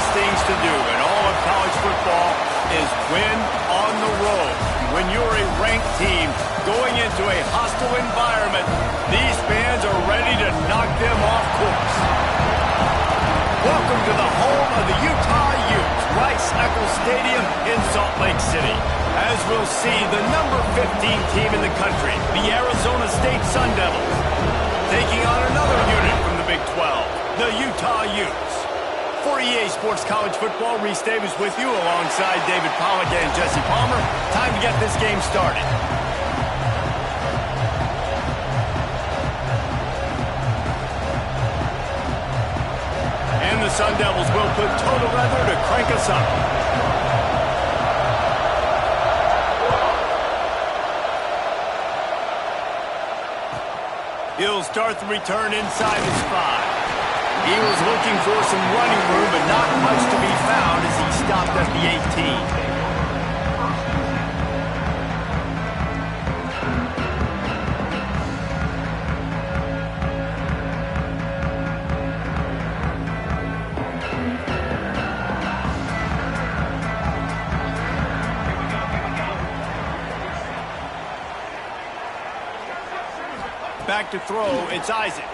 toughest things to do in all of college football is win on the road. When you're a ranked team going into a hostile environment, these fans are ready to knock them off course. Welcome to the home of the Utah Utes, Rice-Eccles Stadium in Salt Lake City. As we'll see, the number 15 team in the country, the Arizona State Sun Devils, taking on another unit from the Big 12, the Utah Utes. For EA Sports College Football, Reese Davis with you alongside David Pollack and Jesse Palmer. Time to get this game started. And the Sun Devils will put total weather to crank us up. He'll start the return inside his 5. He was looking for some running room, but not much to be found as he stopped at the 18. Back to throw, it's Isaac.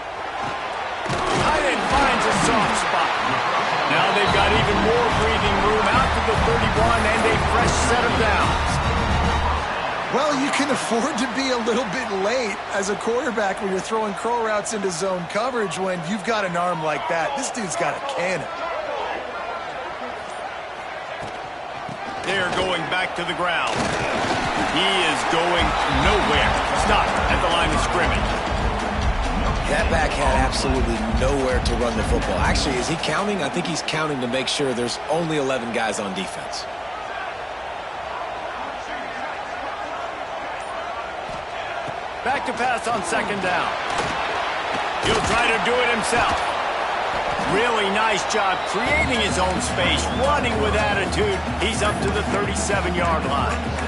Tight end finds a soft spot. Now they've got even more breathing room out to the 31 and a fresh set of downs. Well, you can afford to be a little bit late as a quarterback when you're throwing curl routes into zone coverage when you've got an arm like that. This dude's got a cannon. They're going back to the ground. He is going nowhere. Stop at the line of scrimmage. That back had absolutely nowhere to run the football. Actually, is he counting? I think he's counting to make sure there's only 11 guys on defense. Back to pass on second down. He'll try to do it himself. Really nice job creating his own space, running with attitude. He's up to the 37-yard line.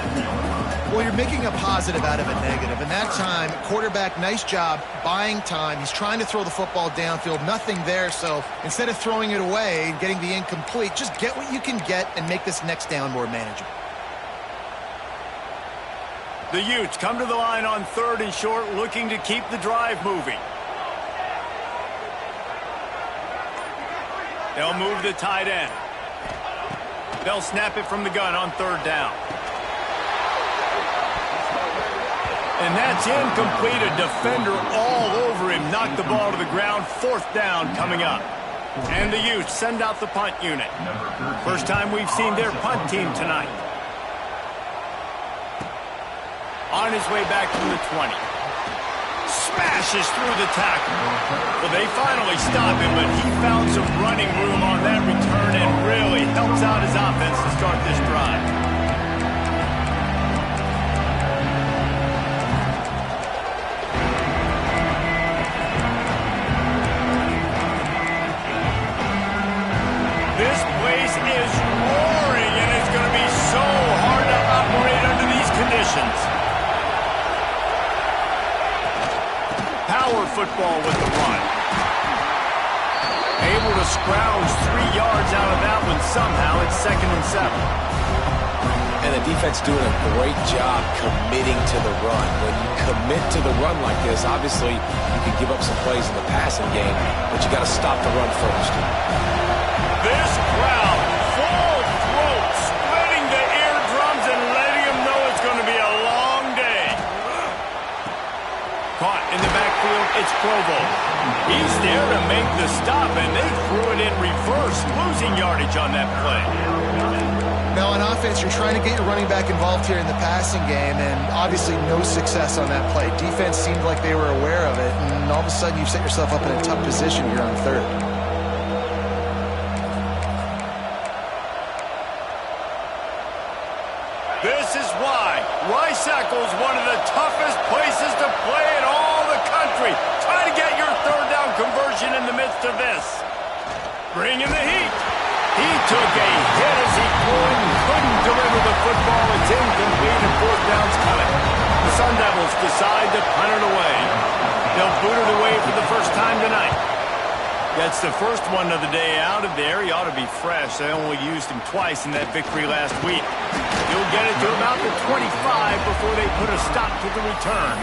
Well, you're making a positive out of a negative. And that time, quarterback, nice job buying time. He's trying to throw the football downfield. Nothing there. So instead of throwing it away and getting the incomplete, just get what you can get and make this next down more manageable. The Utes come to the line on 3rd and short, looking to keep the drive moving. They'll move the tight end. They'll snap it from the gun on 3rd down. And that's incomplete. A defender all over him. Knocked the ball to the ground. 4th down coming up. And the Utes send out the punt unit. First time we've seen their punt team tonight. On his way back from the 20. Smashes through the tackle. Well, they finally stop him, but he found some running room on that return and really helps out his offense to start this drive. This place is roaring, and it's going to be so hard to operate under these conditions. Power football with the run. Able to scrounge 3 yards out of that one somehow. It's 2nd and 7. And the defense doing a great job committing to the run. When you commit to the run like this, obviously you can give up some plays in the passing game, but you got to stop the run first. This crowd, full throat, splitting the eardrums and letting them know it's going to be a long day. Caught in the backfield, it's Provo. He's there to make the stop, and they threw it in reverse, losing yardage on that play. Now, on offense, you're trying to get your running back involved here in the passing game, and obviously no success on that play. Defense seemed like they were aware of it, and all of a sudden you've set yourself up in a tough position here on 3rd. This is why Rice-Eccles, one of the toughest places to play in all the country. Try to get your 3rd down conversion in the midst of this. Bring in the heat. He took a hit as he couldn't deliver the football. It's incomplete and 4th down's coming. The Sun Devils decide to punt it away. They'll boot it away for the first time tonight. That's the first one of the day out of there. He ought to be fresh. They only used him twice in that victory last week. He'll get it to about the 25 before they put a stop to the return.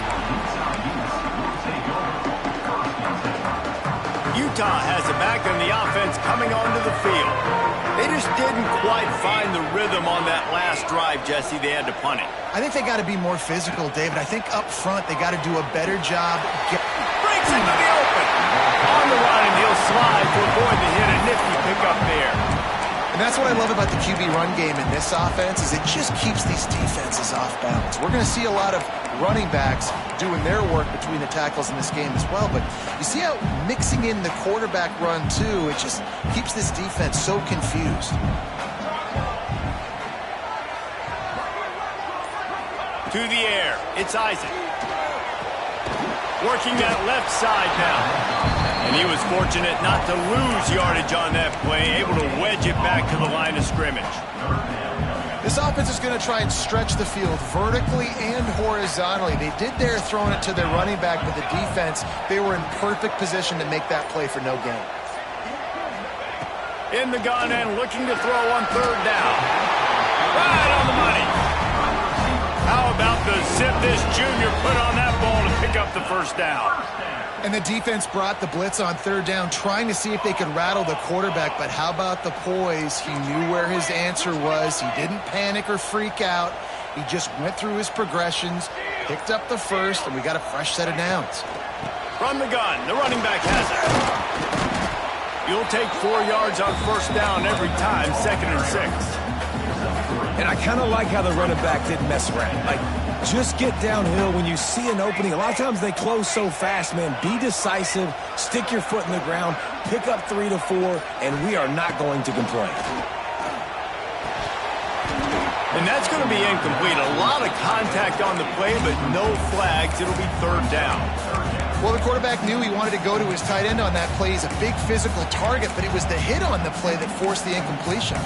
Utah has it back and the offense coming onto the field. They just didn't quite find the rhythm on that last drive, Jesse. They had to punt it. I think they got to be more physical, David. I think up front they got to do a better job. Breaks into the open. On the run, and he'll slide to avoid the hit. A nifty pickup there. And that's what I love about the QB run game in this offense is it just keeps these defenses off balance. We're going to see a lot of running backs doing their work between the tackles in this game as well. But you see how mixing in the quarterback run, too, it just keeps this defense so confused. To the air. It's Isaac. Working that left side now. And he was fortunate not to lose yardage on that play, able to wedge it back to the line of scrimmage. This offense is going to try and stretch the field vertically and horizontally. They did their throwing it to their running back, but the defense, they were in perfect position to make that play for no gain. In the gun and looking to throw on third down. Right on the money. How about the zip this junior put on that ball to pick up the first down? And the defense brought the blitz on third down, trying to see if they could rattle the quarterback. But how about the poise? He knew where his answer was. He didn't panic or freak out. He just went through his progressions, picked up the first, and we got a fresh set of downs. From the gun, the running back has it. You'll take 4 yards on first down every time, 2nd and 6. And I kind of like how the running back didn't mess around. Like, just get downhill when you see an opening. A lot of times they close so fast, man. Be decisive, stick your foot in the ground, pick up 3 to 4, and we are not going to complain. And that's going to be incomplete. A lot of contact on the play, but no flags. It'll be third down. Well, the quarterback knew he wanted to go to his tight end on that play. He's a big physical target, but it was the hit on the play that forced the incompletion.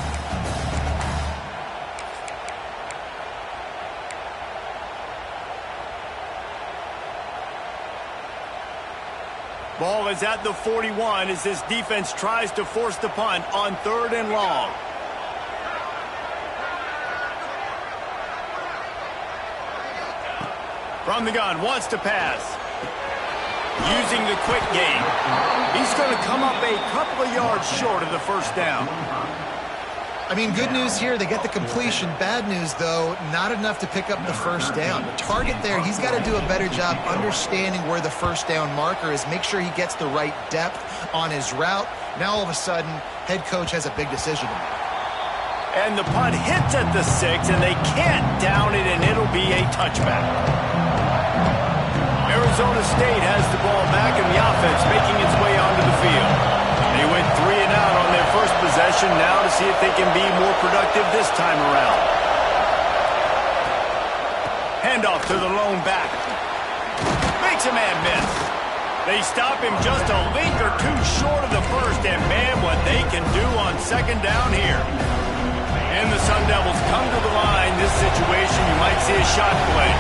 Ball is at the 41 as this defense tries to force the punt on 3rd and long. From the gun, wants to pass. Using the quick game. He's going to come up a couple of yards short of the first down. I mean, good news here, they get the completion. Bad news, though, not enough to pick up the first down. The target there, he's got to do a better job understanding where the first down marker is, make sure he gets the right depth on his route. Now, all of a sudden, head coach has a big decision to make. And the punt hits at the 6, and they can't down it, and it'll be a touchback. Arizona State has the ball back, and the offense making its way onto the field. They went 3 and out on their first possession, now to see if they can be more productive this time around. Handoff to the lone back. Makes a man miss. They stop him just a link or two short of the first, and man, what they can do on 2nd down here. And the Sun Devils come to the line. This situation, you might see a shot play.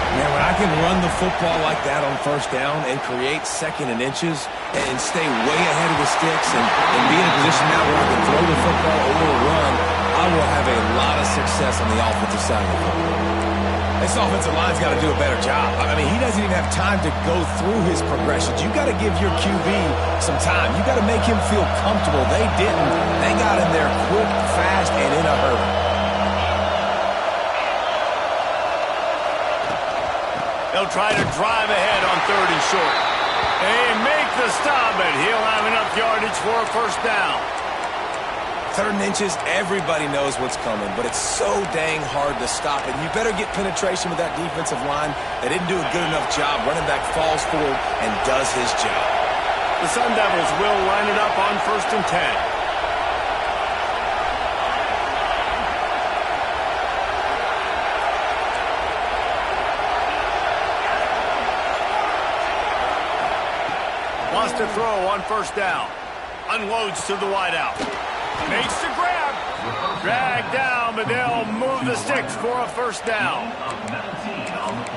Man, when I can run the football like that on first down and create 2nd and inches and stay way ahead of the sticks and be in a position now where I can throw the football or run, I will have a lot of success on the offensive side of the football. This offensive line's got to do a better job. I mean, he doesn't even have time to go through his progressions. You got to give your QB some time. You got to make him feel comfortable. They didn't. They got in there quick, fast, and in a hurry. They'll try to drive ahead on 3rd and short. They make the stop, but he'll have enough yardage for a first down. 3rd and inches, everybody knows what's coming, but it's so dang hard to stop it. You better get penetration with that defensive line. They didn't do a good enough job. Running back falls forward and does his job. The Sun Devils will line it up on 1st and 10. Wants to throw on 1st down. Unloads to the wideout. Makes the grab. Dragged down, but they'll move the sticks for a first down.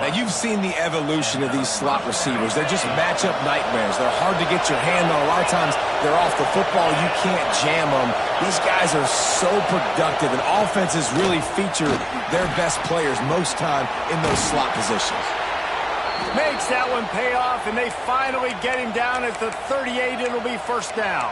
Now, you've seen the evolution of these slot receivers. They're just matchup nightmares. They're hard to get your hand on. A lot of times, they're off the football. You can't jam them. These guys are so productive, and offenses really feature their best players most time in those slot positions. Makes that one pay off, and they finally get him down at the 38. It'll be first down.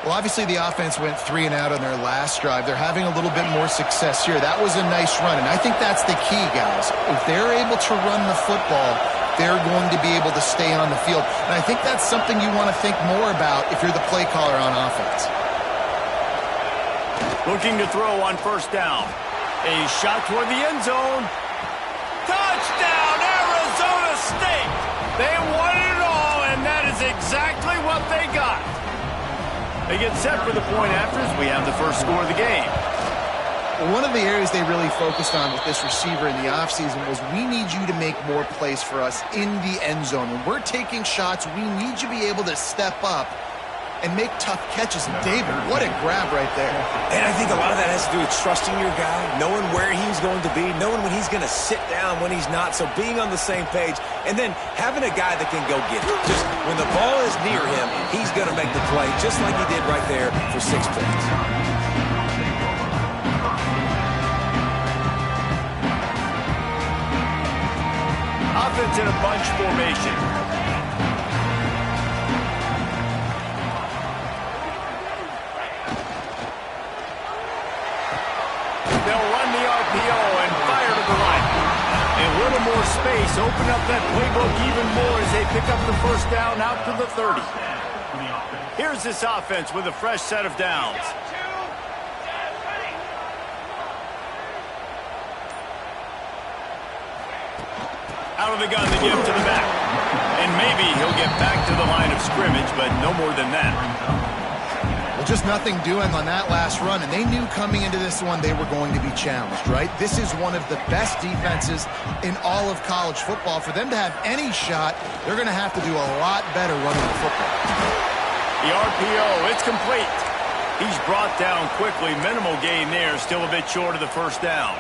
Well, obviously the offense went 3 and out on their last drive. They're having a little bit more success here. That was a nice run, and I think that's the key, guys. If they're able to run the football, they're going to be able to stay on the field. And I think that's something you want to think more about if you're the play caller on offense. Looking to throw on first down. A shot toward the end zone. Touchdown, Arizona State! They won it all, and that is exactly what they got. They get set for the point after as we have the first score of the game. Well, one of the areas they really focused on with this receiver in the offseason was we need you to make more plays for us in the end zone. When we're taking shots, we need you to be able to step up and make tough catches. And David, what a grab right there. And I think a lot of that has to do with trusting your guy, knowing where he's going to be, knowing when he's going to sit down, when he's not, so being on the same page, and then having a guy that can go get it. Just when the ball is near him, he's going to make the play, just like he did right there for 6 points. Offense in a bunch formation. They'll run the RPO and fire to the right. A little more space, open up that playbook even more as they pick up the first down out to the 30. Here's this offense with a fresh set of downs. Out of the gun, they give to the back. And maybe he'll get back to the line of scrimmage, but no more than that. Well, just nothing doing on that last run, and they knew coming into this one they were going to be challenged, right? This is one of the best defenses in all of college football. For them to have any shot, they're going to have to do a lot better running the football. The RPO, it's complete. He's brought down quickly. Minimal gain there, still a bit short of the first down.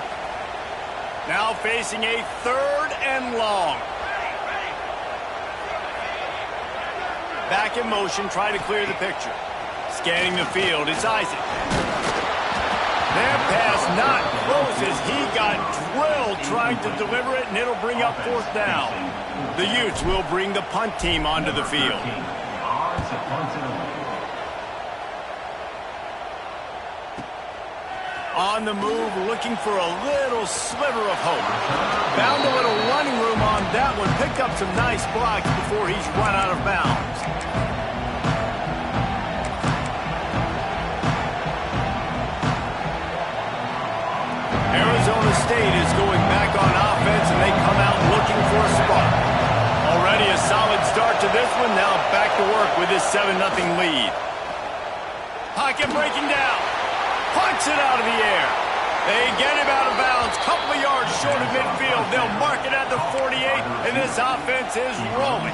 Now facing a 3rd and long. Back in motion, try to clear the picture. Scanning the field, it's Isaac. Their pass not close as he got drilled trying to deliver it, and it'll bring up 4th down. The Utes will bring the punt team onto the field. On the move, looking for a little sliver of hope. Found a little running room on that one. Picked up some nice blocks before he's run out of bounds. Arizona State is going back on offense, and they come out looking for a spot. Already a solid start to this one. Now back to work with this 7-0 lead. Pocket breaking down. Punts it out of the air. They get him out of bounds. Couple of yards short of midfield. They'll mark it at the 48, and this offense is rolling.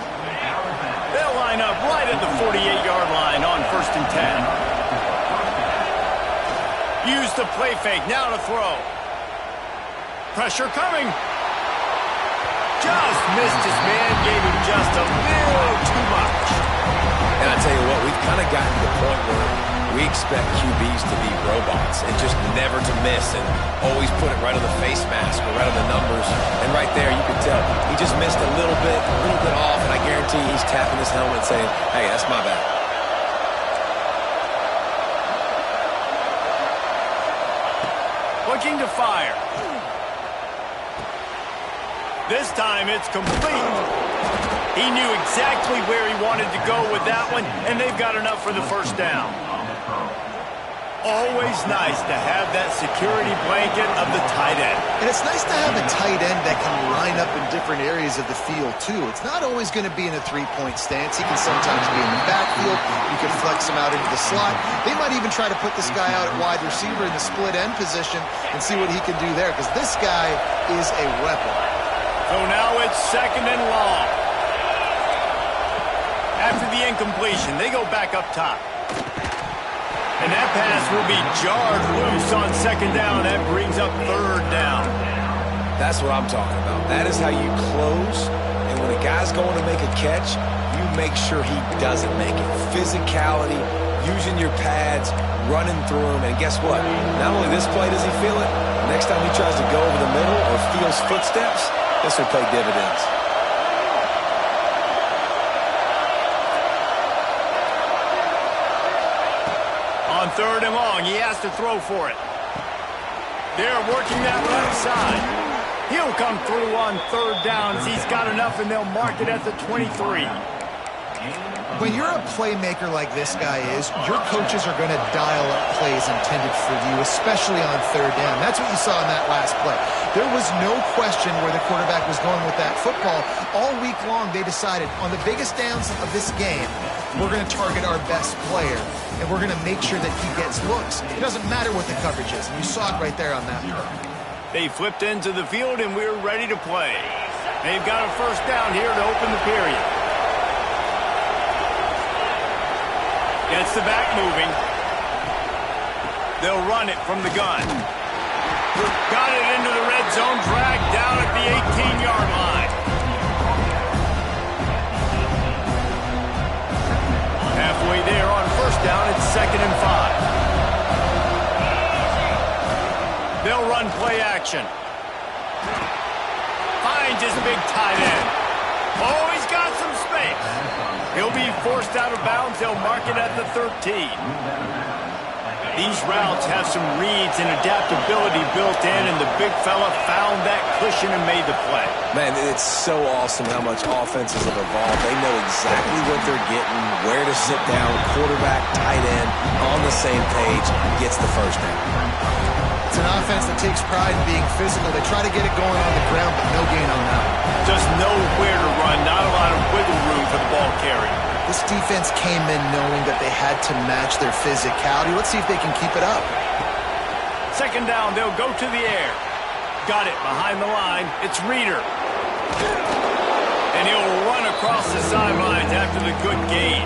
They'll line up right at the 48-yard line on 1st and 10. Use the play fake. Now to throw. Pressure coming. Just missed his man. Gave him just a little too much. And I tell you what, we've kind of gotten to the point where we expect QBs to be robots and just never to miss and always put it right on the face mask or right on the numbers. And right there, you can tell he just missed a little bit off, and I guarantee he's tapping his helmet saying, hey, that's my bad. Looking to fire. This time it's complete. He knew exactly where he wanted to go with that one, and they've got enough for the first down. Always nice to have that security blanket of the tight end. And it's nice to have a tight end that can line up in different areas of the field, too. It's not always going to be in a three-point stance. He can sometimes be in the backfield. You can flex him out into the slot. They might even try to put this guy out at wide receiver in the split end position and see what he can do there, because this guy is a weapon. So now it's 2nd and long. After the incompletion, they go back up top. And that pass will be jarred loose on second down. That brings up third down. That's what I'm talking about. That is how you close. And when a guy's going to make a catch, you make sure he doesn't make it. Physicality, using your pads, running through him. And guess what? Not only this play does he feel it, next time he tries to go over the middle or feels footsteps, this will pay dividends. On third and long, he has to throw for it. They're working that left side. He'll come through on third down as he's got enough, and they'll mark it at the 23. When you're a playmaker like this guy is, your coaches are going to dial up plays intended for you, especially on third down. That's what you saw in that last play. There was no question where the quarterback was going with that football. All week long, they decided on the biggest downs of this game, we're going to target our best player, and we're going to make sure that he gets looks. It doesn't matter what the coverage is, and you saw it right there on that play. They flipped into the field, and we're ready to play. They've got a first down here to open the period. Gets the back moving. They'll run it from the gun. Got it into the red zone, dragged down at the 18-yard line. Halfway there on first down, it's 2nd and 5. They'll run play action. Finds his big tight end. Oh, he's got some space. He'll be forced out of bounds. They'll mark it at the 13. These routes have some reads and adaptability built in, and the big fella found that cushion and made the play. Man, it's so awesome how much offenses have evolved. They know exactly what they're getting, where to sit down, quarterback, tight end, on the same page, gets the first down. It's an offense that takes pride in being physical. They try to get it going on the ground, but no gain on that. Just nowhere to run, not a lot of wiggle room for the ball carrier. This defense came in knowing that they had to match their physicality. Let's see if they can keep it up. Second down, they'll go to the air. Got it behind the line. It's Reeder. And he'll run across the sidelines after the good gain.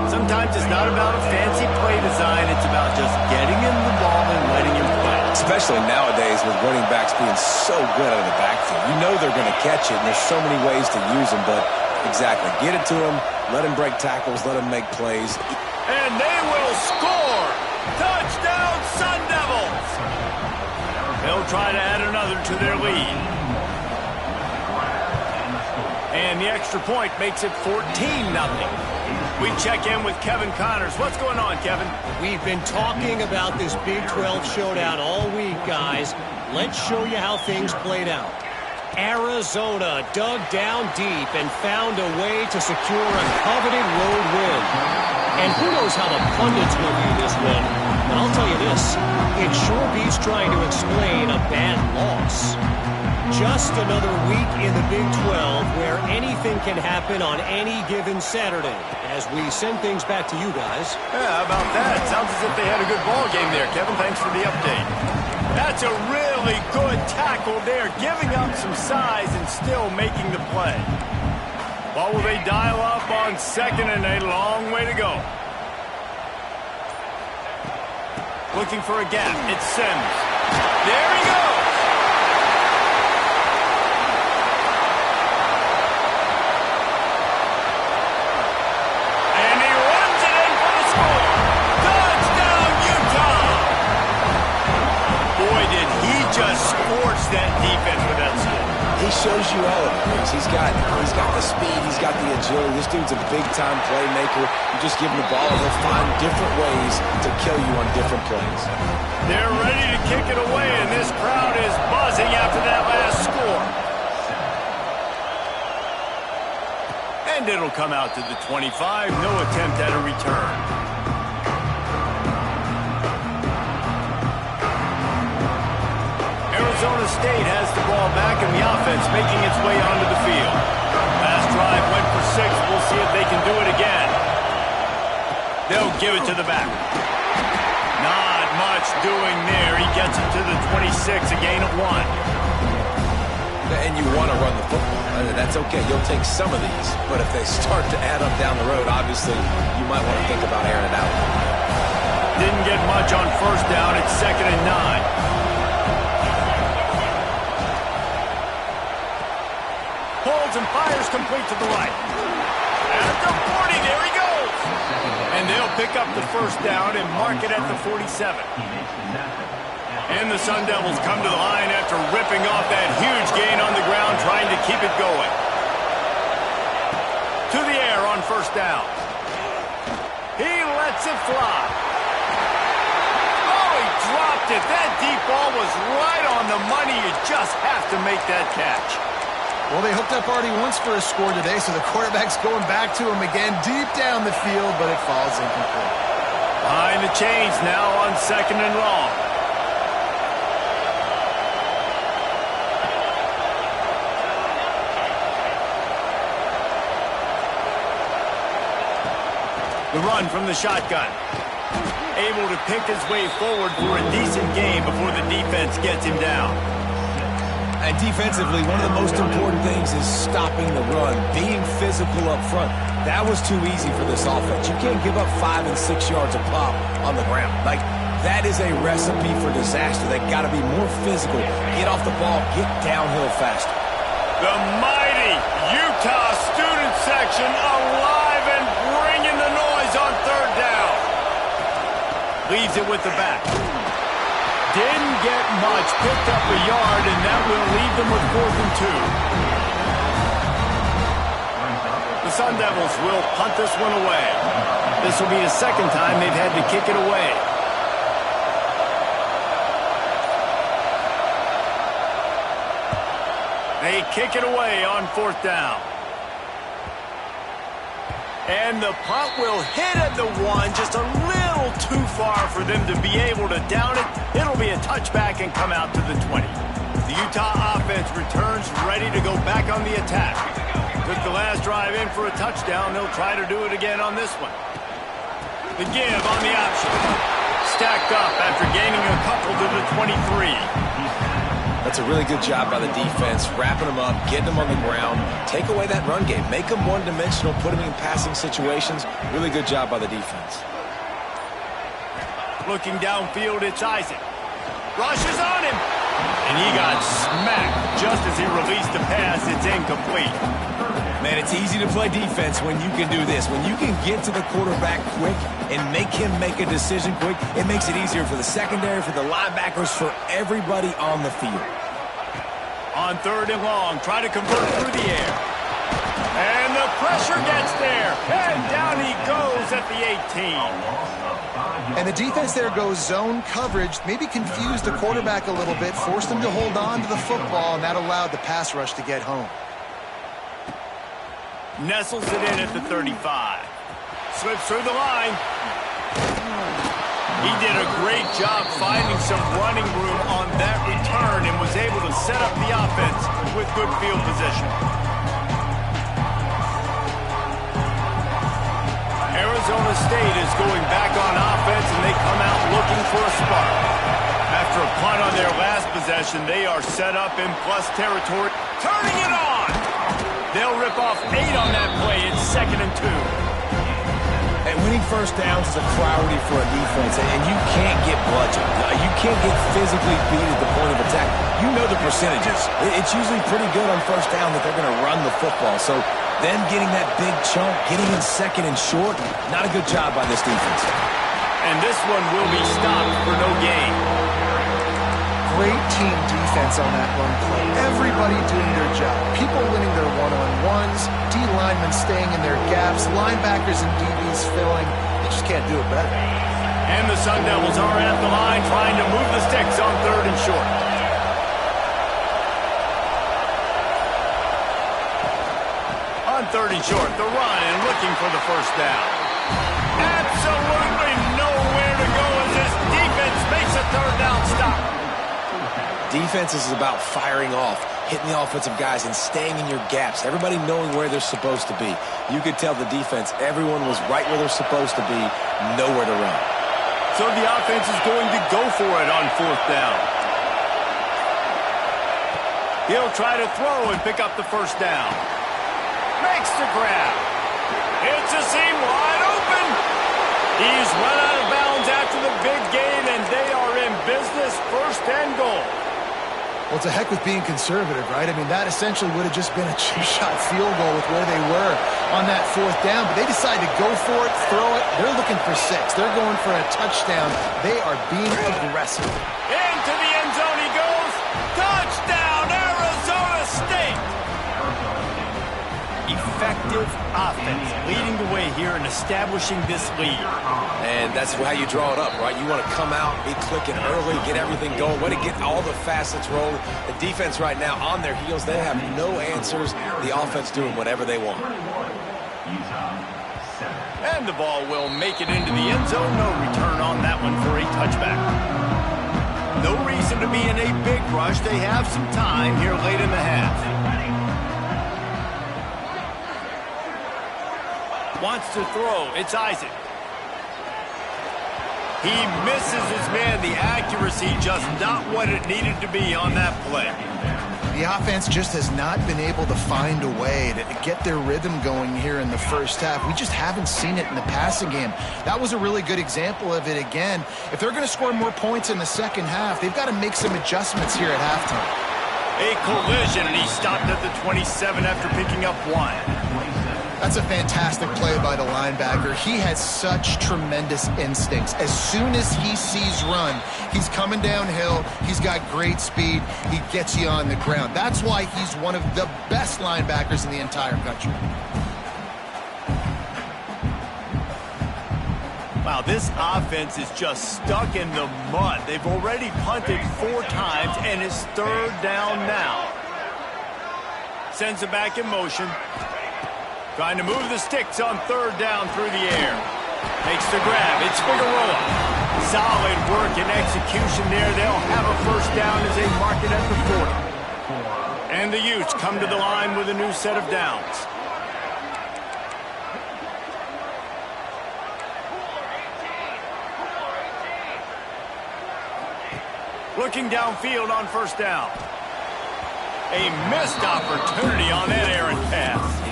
Sometimes it's not about a fancy play design. It's about just getting him the ball and letting him play. Especially nowadays with running backs being so good out of the backfield. You know they're going to catch it, and there's so many ways to use them, but exactly. Get it to him, let him break tackles, let him make plays. And they will score! Touchdown, Sun Devils! They'll try to add another to their lead. And the extra point makes it 14-0. We check in with Kevin Connors. What's going on, Kevin? We've been talking about this Big 12 showdown all week, guys. Let's show you how things played out. Arizona dug down deep and found a way to secure a coveted road win. And who knows how the pundits will view this one. But I'll tell you this, it sure beats trying to explain a bad loss. Just another week in the Big 12 where anything can happen on any given Saturday. As we send things back to you guys. Yeah, how about that? Sounds as if they had a good ball game there, Kevin. Thanks for the update. That's a really good tackle there, giving up some size and still making the play. What will they dial up on second and a long way to go? Looking for a gap. It's Sims. There he goes. That defense with that score. He shows you all of it. He's got the speed, he's got the agility. This dude's a big-time playmaker. You just give him the ball, and he'll find different ways to kill you on different plays. They're ready to kick it away, and this crowd is buzzing after that last score. And it'll come out to the 25. No attempt at a return. Arizona State has the ball back and the offense making its way onto the field. Last drive went for 6. We'll see if they can do it again. They'll give it to the back. Not much doing there. He gets it to the 26, a gain of 1. And you want to run the football. That's okay. You'll take some of these. But if they start to add up down the road, obviously, you might want to think about airing it out. Didn't get much on first down. It's 2nd and 9. Holds and fires complete to the right. At the 40, there he goes. And they'll pick up the first down and mark it at the 47. And the Sun Devils come to the line after ripping off that huge gain on the ground, trying to keep it going. To the air on first down. He lets it fly. Oh, he dropped it. That deep ball was right on the money. You just have to make that catch. Well, they hooked up already once for a score today, so the quarterback's going back to him again deep down the field, but it falls incomplete. Behind the chains now on 2nd and long. The run from the shotgun. Able to pick his way forward for a decent gain before the defense gets him down. And defensively, one of the most important things is stopping the run, being physical up front. That was too easy for this offense. You can't give up 5 and 6 yards a pop on the ground. Like, that is a recipe for disaster. They got to be more physical. Get off the ball, get downhill faster. The mighty Utah student section alive and bringing the noise on 3rd down. Leaves it with the back. Didn't get much, picked up a yard, and that will leave them with 4th and 2. The Sun Devils will punt this one away. This will be the 2nd time they've had to kick it away. They kick it away on 4th down. And the punt will hit at the 1, just a little too far for them to be able to down it. It'll be a touchback and come out to the 20. The Utah offense returns ready to go back on the attack. Took the last drive in for a touchdown. They'll try to do it again on this one. The give on the option. Stacked up after gaining a couple to the 23. That's a really good job by the defense, wrapping them up, getting them on the ground, take away that run game, make them one-dimensional, put them in passing situations. Really good job by the defense. Looking downfield, it's Isaac. Rushes on him. And he got smacked just as he released the pass. It's incomplete. Man, it's easy to play defense when you can do this. When you can get to the quarterback quick and make him make a decision quick, it makes it easier for the secondary, for the linebackers, for everybody on the field. On 3rd and long, try to convert through the air. And the pressure gets there. And down he goes at the 18. And the defense there goes zone coverage, maybe confused the quarterback a little bit, forced him to hold on to the football, and that allowed the pass rush to get home. Nestles it in at the 35. Slips through the line. He did a great job finding some running room on that return and was able to set up the offense with good field position. Arizona State is going back on offense, and they come out looking for a spark. After a punt on their last possession, they are set up in plus territory. Turning it on! They'll rip off 8 on that play. It's 2nd and 2. And winning first downs is a priority for a defense, and you can't get bludgeoned. You can't get physically beat at the point of attack. You know the percentages. It's usually pretty good on first down that they're going to run the football. So them getting that big chunk, getting in 2nd and short, not a good job by this defense. And this one will be stopped for no gain. Great team defense on that run play. Everybody doing their job. People winning their one-on-ones, D linemen staying in their gaps, linebackers and DBs filling. They just can't do it better. And the Sun Devils are at the line trying to move the sticks on 3rd and short. On 3rd and short, the run and looking for the first down. Absolutely nowhere to go as this defense makes a 3rd down stop. Defense is about firing off, hitting the offensive guys, and staying in your gaps. Everybody knowing where they're supposed to be. You could tell the defense, everyone was right where they're supposed to be, nowhere to run. So the offense is going to go for it on 4th down. He'll try to throw and pick up the first down. Makes the grab. It's a seam wide open. He's run out of bounds after the big gain, and they are in business, first and goal. Well, it's a heck with being conservative, right? I mean, that essentially would have just been a chip-shot field goal with where they were on that fourth down. But they decided to go for it, throw it. They're looking for 6. They're going for a touchdown. They are being aggressive. Into the end zone he goes. Touchdown, Arizona State! Effective offense leading the way here and establishing this lead. And that's how you draw it up, right? You want to come out, be clicking early, get everything going, way to get all the facets rolling. The defense right now on their heels, they have no answers. The offense doing whatever they want. And the ball will make it into the end zone. No return on that one for a touchback. No reason to be in a big rush. They have some time here late in the half. Wants to throw. It's Isaac. He misses his man. The accuracy just not what it needed to be on that play. The offense just has not been able to find a way to get their rhythm going here in the first half. We just haven't seen it in the passing game. That was a really good example of it again. If they're going to score more points in the second half, they've got to make some adjustments here at halftime. A collision, and he stopped at the 27 after picking up 1. That's a fantastic play by the linebacker. He has such tremendous instincts. As soon as he sees run, he's coming downhill. He's got great speed. He gets you on the ground. That's why he's one of the best linebackers in the entire country. Wow, this offense is just stuck in the mud. They've already punted 4 times, and it's 3rd down now. Sends it back in motion. Trying to move the sticks on 3rd down through the air. Makes the grab. It's Figueroa. Solid work and execution there. They'll have a first down as they mark it at the 40. And the Utes come to the line with a new set of downs. Looking downfield on first down. A missed opportunity on that errant pass.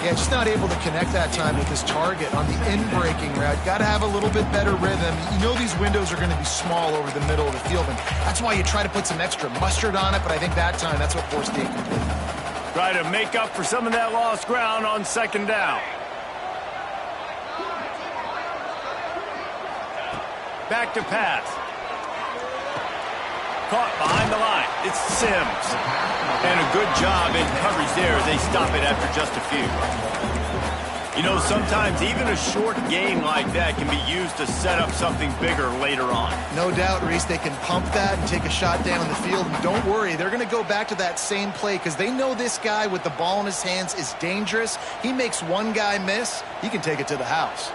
Yeah, just not able to connect that time with his target on the in-breaking route. Got to have a little bit better rhythm. You know these windows are going to be small over the middle of the field, and that's why you try to put some extra mustard on it, but I think that time that's what forced the incomplete. Try to make up for some of that lost ground on 2nd down. Back to pass. Caught behind the line. It's Sims. And a good job in coverage there as they stop it after just a few. You know, sometimes even a short gain like that can be used to set up something bigger later on. No doubt, Reese, they can pump that and take a shot down the field. And don't worry, they're going to go back to that same play because they know this guy with the ball in his hands is dangerous. He makes one guy miss, he can take it to the house.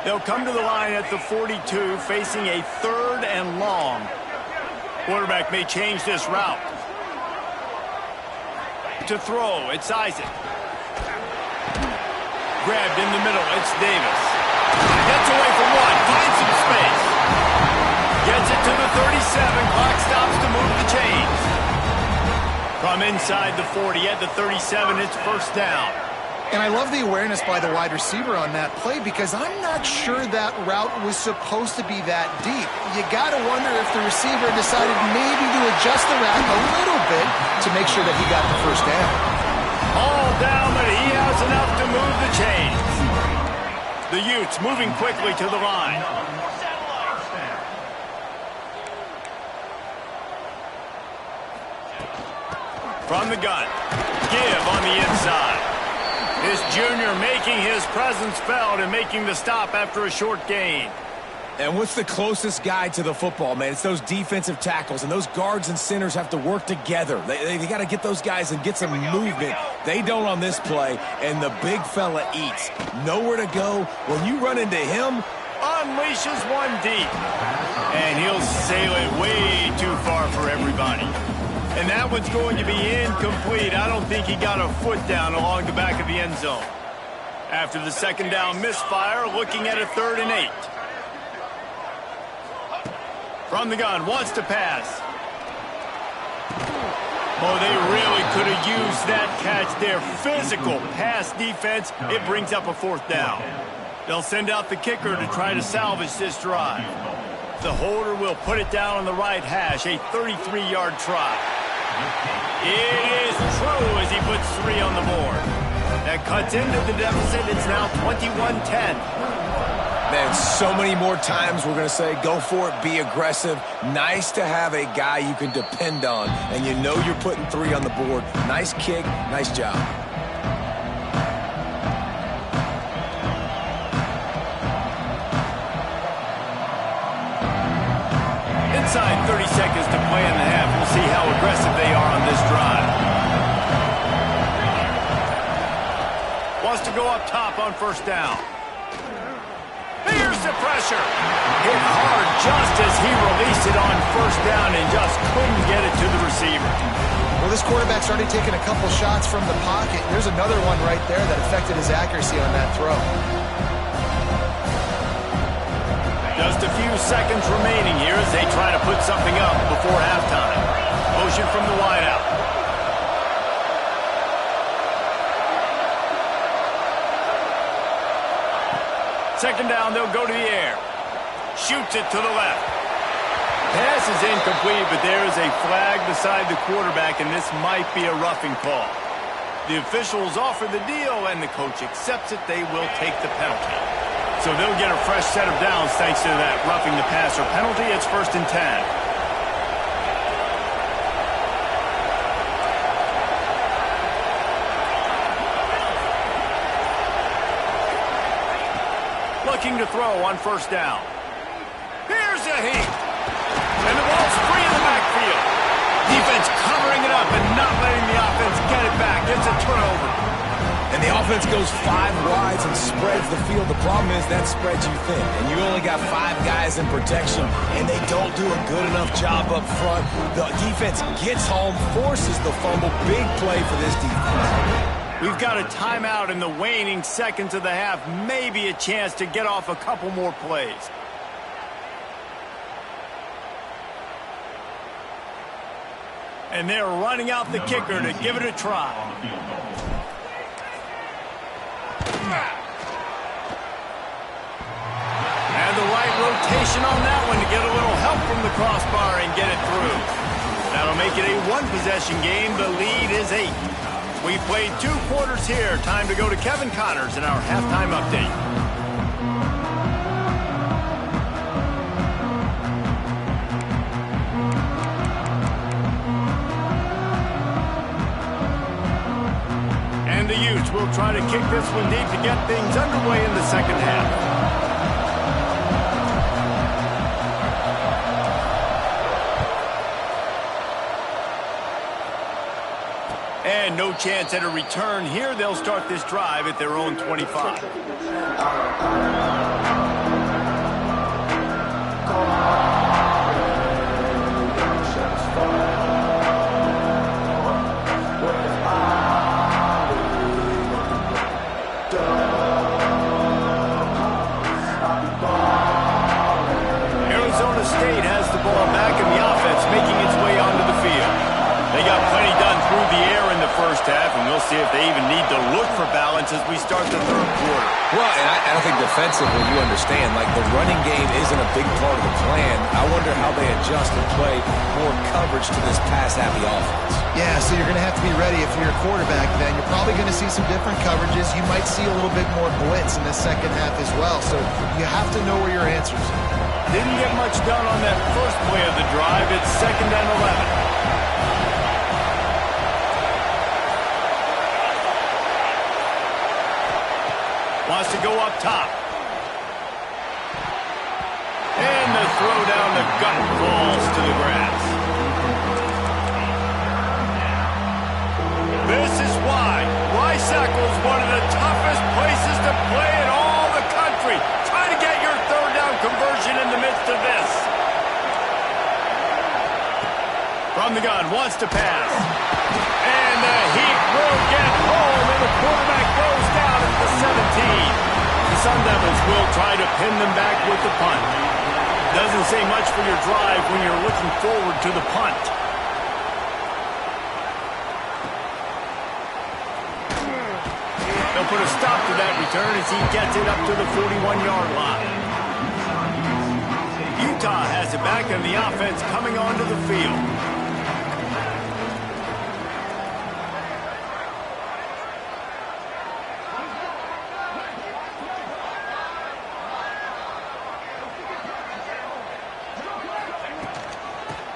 They'll come to the line at the 42, facing a 3rd and long. Quarterback may change this route. To throw, it's Isaac. Grabbed in the middle, it's Davis. Gets away from 1, finds some space. Gets it to the 37, clock stops to move the chains. From inside the 40 at the 37, it's first down. And I love the awareness by the wide receiver on that play because I'm not sure that route was supposed to be that deep. You got to wonder if the receiver decided maybe to adjust the route a little bit to make sure that he got the first down. All down, but he has enough to move the chains. The Utes moving quickly to the line. From the gun. Give on the inside. This junior making his presence felt and making the stop after a short gain. And what's the closest guy to the football, man? It's those defensive tackles, and those guards and centers have to work together. They got to get those guys and get some movement. They don't on this play, and the big fella eats. Nowhere to go. When you run into him, unleashes one deep. And he'll sail it way too far for everybody. And that one's going to be incomplete. I don't think he got a foot down along the back of the end zone. After the 2nd down misfire, looking at a 3rd and 8. From the gun, wants to pass. Oh, they really could have used that catch there. Physical pass defense. It brings up a 4th down. They'll send out the kicker to try to salvage this drive. The holder will put it down on the right hash, a 33-yard try. It is true as he puts 3 on the board. That cuts into the deficit. It's now 21-10. Man, so many more times we're going to say, go for it, be aggressive. Nice to have a guy you can depend on, and you know you're putting 3 on the board. Nice kick, nice job. Inside 30 seconds to play in the half. We'll see how aggressive they are on this drive. Wants to go up top on 1st down. Here's the pressure. Hit hard just as he released it on 1st down and just couldn't get it to the receiver. Well, this quarterback's already taken a couple shots from the pocket. There's another one right there that affected his accuracy on that throw. Just a few seconds remaining here as they try to put something up before halftime. Motion from the wideout. Second down, they'll go to the air. Shoots it to the left. Pass is incomplete, but there is a flag beside the quarterback, and this might be a roughing call. The officials offer the deal, and the coach accepts it. They will take the penalty. So they'll get a fresh set of downs thanks to that roughing the passer penalty. It's 1st and 10. Looking to throw on 1st down. Here's a heat. And the ball's free in the backfield. Defense covering it up and not letting the offense get it back. It's a turnover. And the offense goes 5 wides and spreads the field. The problem is that spreads you thin. And you only got 5 guys in protection, and they don't do a good enough job up front. The defense gets home, forces the fumble. Big play for this defense. We've got a timeout in the waning seconds of the half. Maybe a chance to get off a couple more plays. And they're running out the kicker to give it a try. And the right rotation on that one to get a little help from the crossbar and get it through. That'll make it a 1-possession game. The lead is 8. We played 2 quarters here. Time to go to Kevin Connors in our halftime update. And the Utes will try to kick this one deep to get things underway in the second half. And no chance at a return here. They'll start this drive at their own 25. Arizona State has the ball back in the offense, making its way onto the field. They got plenty done through the air in the first half, and we'll see if they even need to look for balance as we start the third quarter. Well, and I don't think defensively you understand, like the running game isn't a big part of the plan. I wonder how they adjust and play more coverage to this pass-happy offense. Yeah, so you're going to have to be ready if you're a quarterback then. You're probably going to see some different coverages. You might see a little bit more blitz in the second half as well, so you have to know where your answers are. Didn't get much done on that first play of the drive. It's 2nd and 11. Wants to go up top. And the throw down the gut falls to the grass. This is why Rice-Eccles is one of the toughest places to play in all the country. Try to get your third down conversion in the midst of this. From the gun, wants to pass. And the Heat will get home, and the quarterback goes down at the 17. The Sun Devils will try to pin them back with the punt. Doesn't say much for your drive when you're looking forward to the punt. He'll put a stop to that return as he gets it up to the 41-yard line. Utah has it back, and the offense coming onto the field.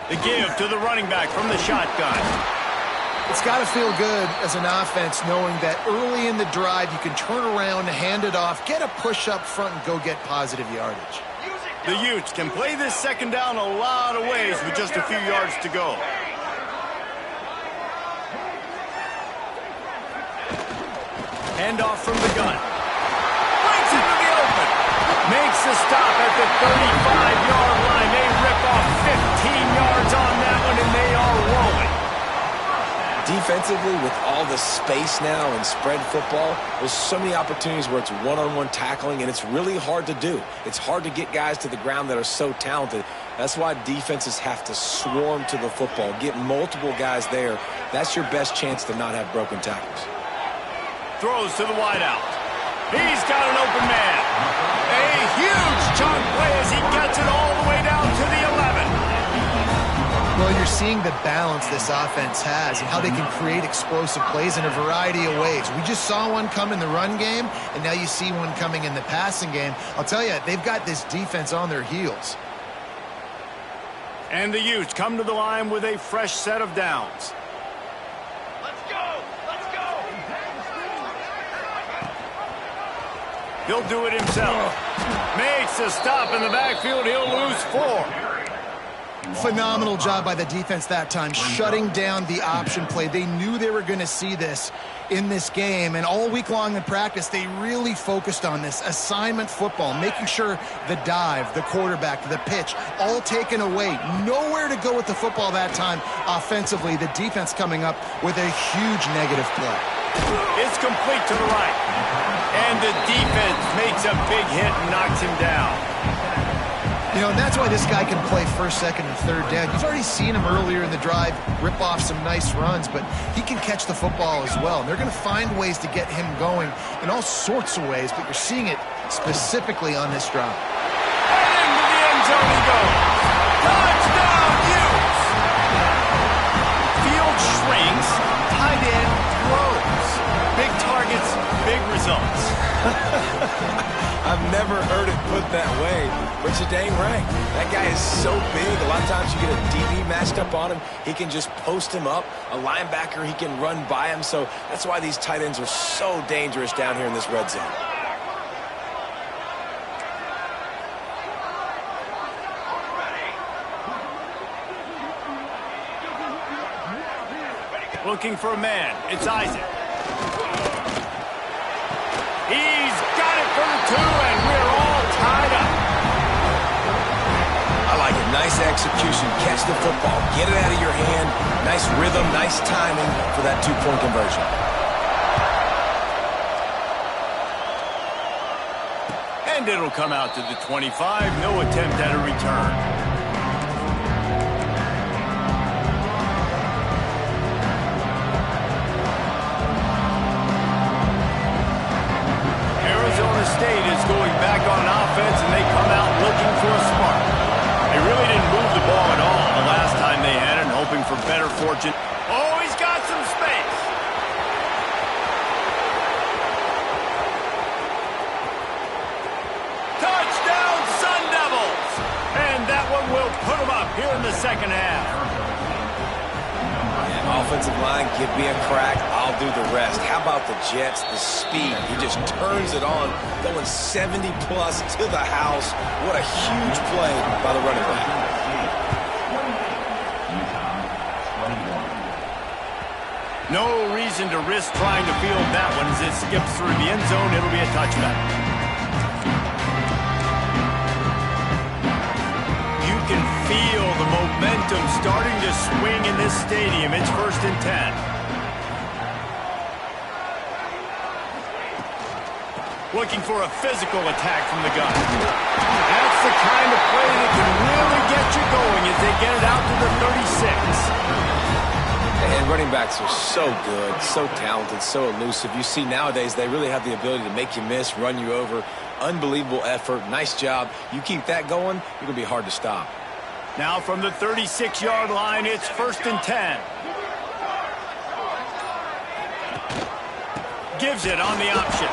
The give to the running back from the shotgun. It's got to feel good as an offense knowing that early in the drive you can turn around, hand it off, get a push up front, and go get positive yardage. The Utes can play this second down a lot of ways with just a few yards to go. Handoff from the gun. Breaks into the open. Makes the stop at the 35-yard line. They rip off 15 yards on that one, and they are rolling. Defensively, with all the space now and spread football, there's so many opportunities where it's one-on-one tackling, and it's really hard to do. It's hard to get guys to the ground that are so talented. That's why defenses have to swarm to the football, get multiple guys there. That's your best chance to not have broken tackles. Throws to the wideout. He's got an open man. A huge chunk play as he gets it all the way down to the 11. Well, you're seeing the balance this offense has and how they can create explosive plays in a variety of ways. We just saw one come in the run game, and now you see one coming in the passing game. I'll tell you, they've got this defense on their heels. And the Utes come to the line with a fresh set of downs. Let's go! Let's go! He'll do it himself. Makes a stop in the backfield. He'll lose 4. Phenomenal job by the defense that time, shutting down the option play. They knew they were going to see this in this game, and all week long in practice, they really focused on this assignment football, making sure the dive, the quarterback, the pitch, all taken away. Nowhere to go with the football that time offensively. The defense coming up with a huge negative play. It's complete to the right, and the defense makes a big hit and knocks him down. You know, and that's why this guy can play first, second, and third down. You've already seen him earlier in the drive rip off some nice runs, but he can catch the football as well. And they're going to find ways to get him going in all sorts of ways, but you're seeing it specifically on this drive. And into the end zone he goes. Touchdown, Utes! Field shrinks, tight end grows. Big targets, big results. I've never heard it put that way, but you're dang right. That guy is so big. A lot of times you get a DB matched up on him. He can just post him up. A linebacker, he can run by him. So that's why these tight ends are so dangerous down here in this red zone. Looking for a man. It's Isaac. He's got it for the 2, and we're all tied up. I like it. Nice execution. Catch the football. Get it out of your hand. Nice rhythm, nice timing for that 2-point conversion. And it'll come out to the 25. No attempt at a return. State is going back on offense, and they come out looking for a spark. They really didn't move the ball at all the last time they had it, and hoping for better fortune. Oh, he's got some space. Touchdown, Sun Devils! And that one will put them up here in the second half. Offensive line, give me a crack, I'll do the rest. How about the Jets, the speed? He just turns it on, going 70-plus to the house. What a huge play by the running back. No reason to risk trying to field that one as it skips through the end zone. It'll be a touchback. You can feel the momentum starting to swing in this stadium. It's 1st and 10. Looking for a physical attack from the gun. That's the kind of play that can really get you going as they get it out to the 36. And running backs are so good, so talented, so elusive. You see nowadays they really have the ability to make you miss, run you over. Unbelievable effort. Nice job. You keep that going, you're going to be hard to stop. Now from the 36-yard line, it's 1st and 10. Gives it on the option.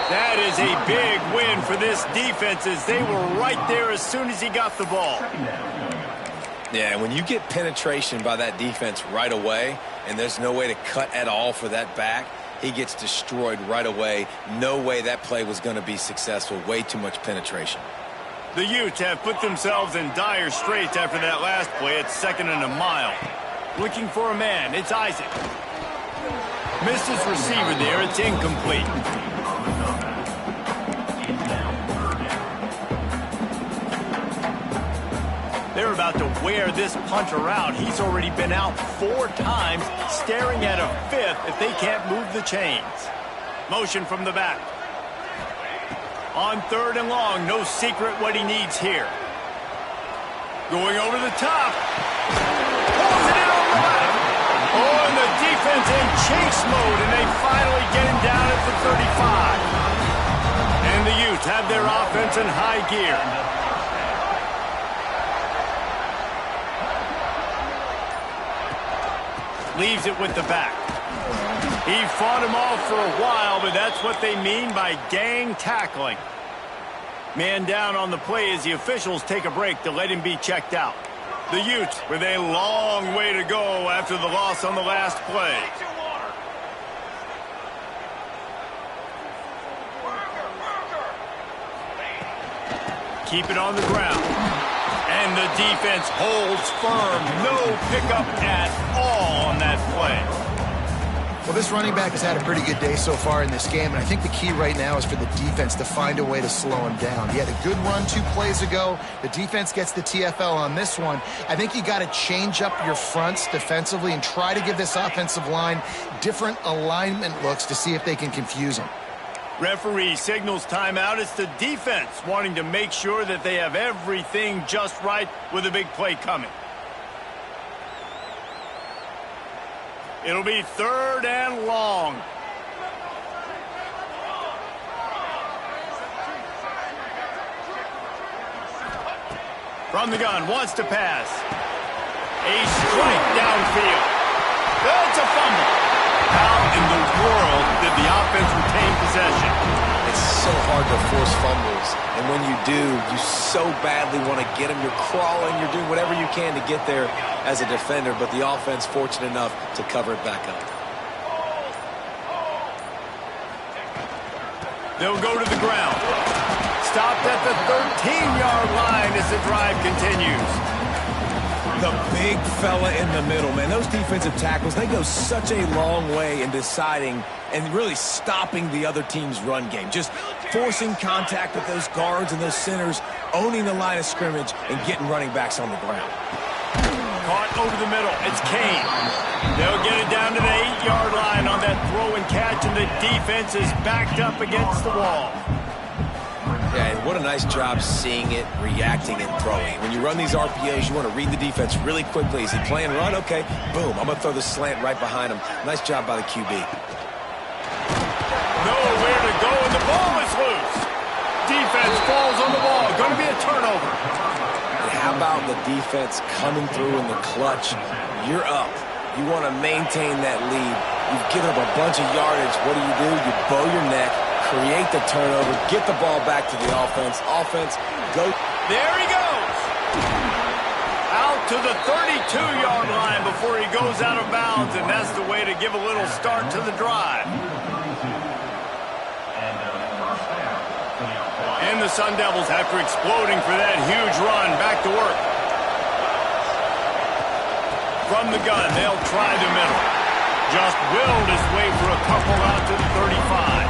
That is a big win for this defense as they were right there as soon as he got the ball. Yeah, when you get penetration by that defense right away, and there's no way to cut at all for that back, he gets destroyed right away. No way that play was going to be successful. Way too much penetration. The Utes have put themselves in dire straits after that last play. It's 2nd and a mile. Looking for a man. It's Isaac. Missed his receiver there. It's incomplete. They're about to wear this punter out. He's already been out 4 times, staring at a 5th if they can't move the chains. Motion from the back. On 3rd and long, no secret what he needs here. Going over the top. Pulls it in on the left. Oh, and the defense in chase mode, and they finally get him down at the 35. And the Utes have their offense in high gear. Leaves it with the back. He fought him off for a while, but that's what they mean by gang tackling. Man down on the play as the officials take a break to let him be checked out. The Utes with a long way to go after the loss on the last play. Keep it on the ground. And the defense holds firm. No pickup at all on that play. Well, this running back has had a pretty good day so far in this game, and I think the key right now is for the defense to find a way to slow him down. He had a good run 2 plays ago. The defense gets the TFL on this one. I think you got to change up your fronts defensively and try to give this offensive line different alignment looks to see if they can confuse him. Referee signals timeout. It's the defense wanting to make sure that they have everything just right with a big play coming. It'll be 3rd and long. From the gun, wants to pass. A strike downfield. That's a fumble. How in the world did the offense retain possession? It's so hard to force fumbles, and when you do, you so badly want to get them. You're crawling, you're doing whatever you can to get there as a defender, but the offense fortunate enough to cover it back up. They'll go to the ground. Stopped at the 13-yard line as the drive continues. The big fella in the middle, man. Those defensive tackles, they go such a long way in deciding and really stopping the other team's run game. Just forcing contact with those guards and those centers, owning the line of scrimmage, and getting running backs on the ground. Caught over the middle. It's Kane. They'll get it down to the 8-yard line on that throw and catch, and the defense is backed up against the wall. Yeah, and what a nice job seeing it, reacting, and throwing. When you run these RPAs, you want to read the defense really quickly. Is he playing run? Okay, boom. I'm going to throw the slant right behind him. Nice job by the QB. Nowhere to go, and the ball is loose. Defense falls on the ball. Going to be a turnover. And how about the defense coming through in the clutch? You're up. You want to maintain that lead. You've given up a bunch of yardage. What do? You bow your neck, create the turnover, get the ball back to the offense. Offense, go. There he goes. Out to the 32-yard line before he goes out of bounds, and that's the way to give a little start to the drive. And the Sun Devils, after exploding for that huge run, back to work. From the gun, they'll try the middle. Just willed his way for a couple out to the 35.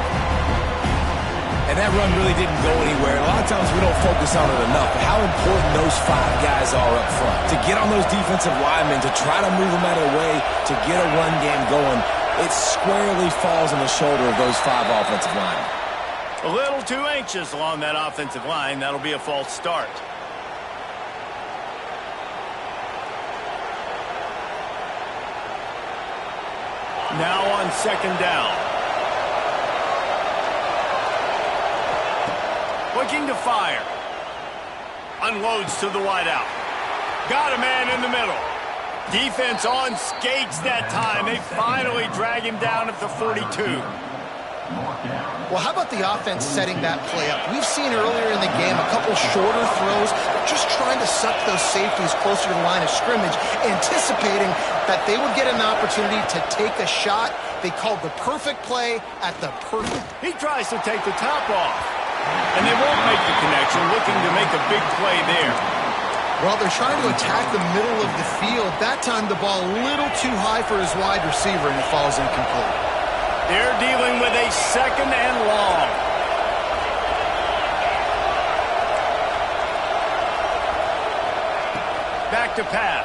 And that run really didn't go anywhere. A lot of times we don't focus on it enough, but how important those 5 guys are up front. To get on those defensive linemen, to try to move them out of the way, to get a run game going, it squarely falls on the shoulder of those 5 offensive linemen. A little too anxious along that offensive line. That'll be a false start. Now on second down. Looking to fire. Unloads to the wideout. Got a man in the middle. Defense on skates that time. They finally drag him down at the 42. Well, how about the offense setting that play up? We've seen earlier in the game a couple shorter throws, just trying to suck those safeties closer to the line of scrimmage, anticipating that they would get an opportunity to take a shot. They called the perfect play at the perfect. He tries to take the top off, and they won't make the connection, looking to make a big play there. Well, they're trying to attack the middle of the field. That time the ball a little too high for his wide receiver, and it falls incomplete. They're dealing with a second and long. Back to pass.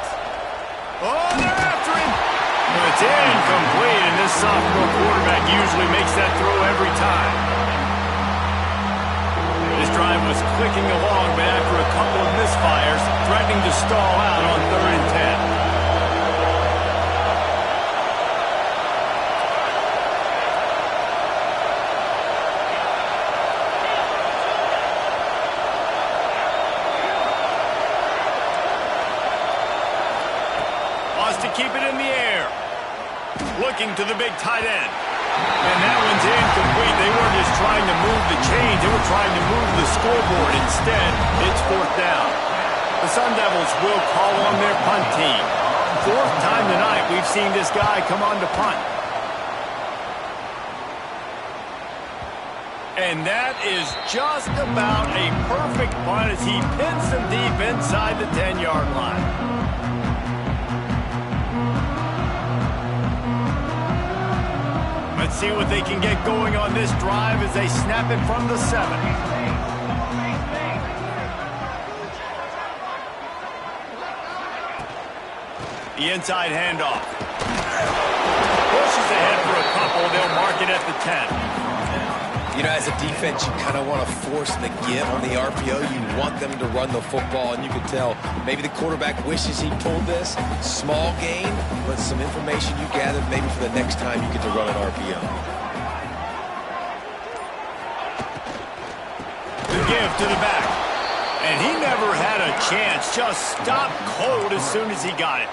Oh, they're after him. It's incomplete, and this sophomore quarterback usually makes that throw every time. This drive was clicking along, but after a couple of misfires, threatening to stall out on 3rd and 10. To keep it in the air. Looking to the big tight end. And that one's incomplete. They weren't just trying to move the chains. They were trying to move the scoreboard. Instead, it's 4th down. The Sun Devils will call on their punt team. 4th time tonight we've seen this guy come on to punt. And that is just about a perfect punt as he pins them deep inside the 10-yard line. Let's see what they can get going on this drive as they snap it from the 7. The inside handoff. Pushes ahead for a couple. They'll mark it at the 10. You know, as a defense, you kind of want to force the give on the RPO. You want them to run the football, and you can tell maybe the quarterback wishes he pulled this. Small gain, but some information you gathered maybe for the next time you get to run an RPO. The give to the back. And he never had a chance. Just stopped cold as soon as he got it.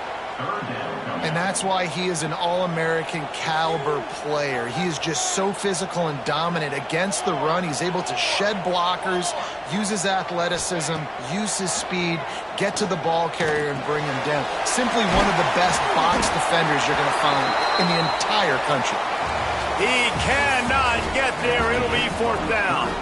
And that's why he is an All-American caliber player. He is just so physical and dominant against the run. He's able to shed blockers, use his athleticism, use his speed, get to the ball carrier and bring him down. Simply one of the best box defenders you're going to find in the entire country. He cannot get there. It'll be 4th down.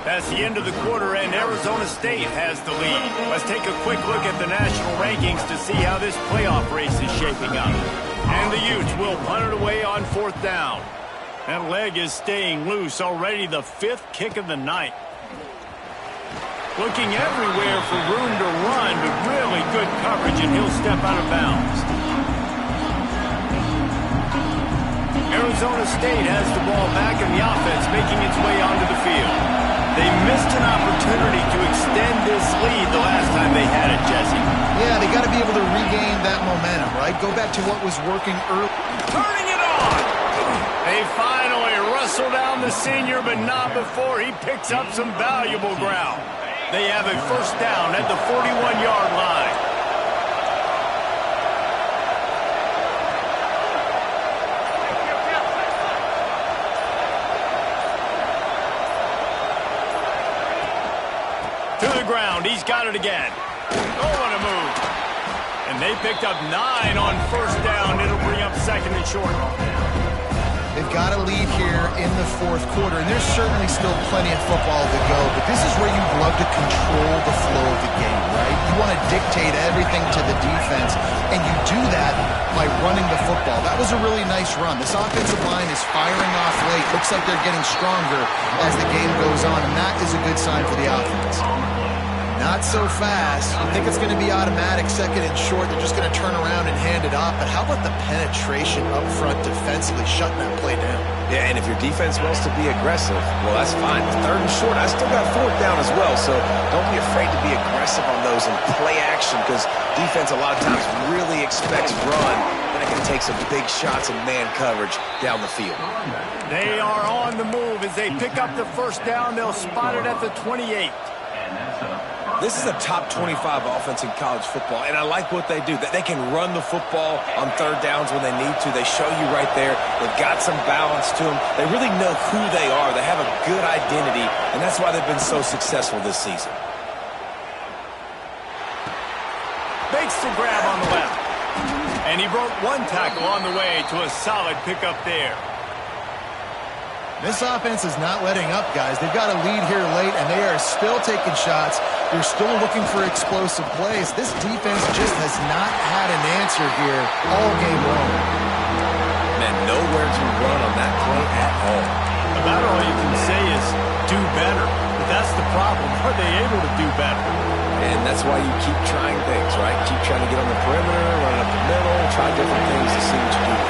That's the end of the quarter, and Arizona State has the lead. Let's take a quick look at the national rankings to see how this playoff race is shaping up. And the Utes will punt it away on 4th down. That leg is staying loose. Already the 5th kick of the night. Looking everywhere for room to run, but really good coverage, and he'll step out of bounds. Arizona State has the ball back, and the offense making its way onto the field. They missed an opportunity to extend this lead the last time they had it, Jesse. Yeah, they got to be able to regain that momentum, right? Go back to what was working early. Turning it on! They finally wrestle down the senior, but not before he picks up some valuable ground. They have a 1st down at the 41-yard line. To the ground. He's got it again. Oh, what a move. And they picked up 9 on 1st down. It'll bring up 2nd and short. They've got a lead here in the 4th quarter, and there's certainly still plenty of football to go, but this is where you'd love to control the flow of the game, right? You want to dictate everything to the defense, and you do that by running the football. That was a really nice run. This offensive line is firing off late. Looks like they're getting stronger as the game goes on, and that is a good sign for the offense. Not so fast. You think it's going to be automatic, 2nd and short. They're just going to turn around and hand it off. But how about the penetration up front defensively, shutting that play down? Yeah, and if your defense wants to be aggressive, well, that's fine. 3rd and short, I still got 4th down as well. So don't be afraid to be aggressive on those and play action, because defense a lot of times really expects run. But that can take some big shots in man coverage down the field. They are on the move as they pick up the first down. They'll spot it at the 28. This is a top 25 offense in college football, and I like what they do. They can run the football on third downs when they need to. They show you right there. They've got some balance to them. They really know who they are. They have a good identity, and that's why they've been so successful this season. Makes the grab on the left. And he broke one tackle on the way to a solid pickup there. This offense is not letting up, guys. They've got a lead here late, and they are still taking shots. They're still looking for explosive plays. This defense just has not had an answer here all game long. Man, nowhere to run on that play at all. About all you can say is do better. But that's the problem. Are they able to do better? And that's why you keep trying things, right? Keep trying to get on the perimeter, run up the middle, try different things to see what you do.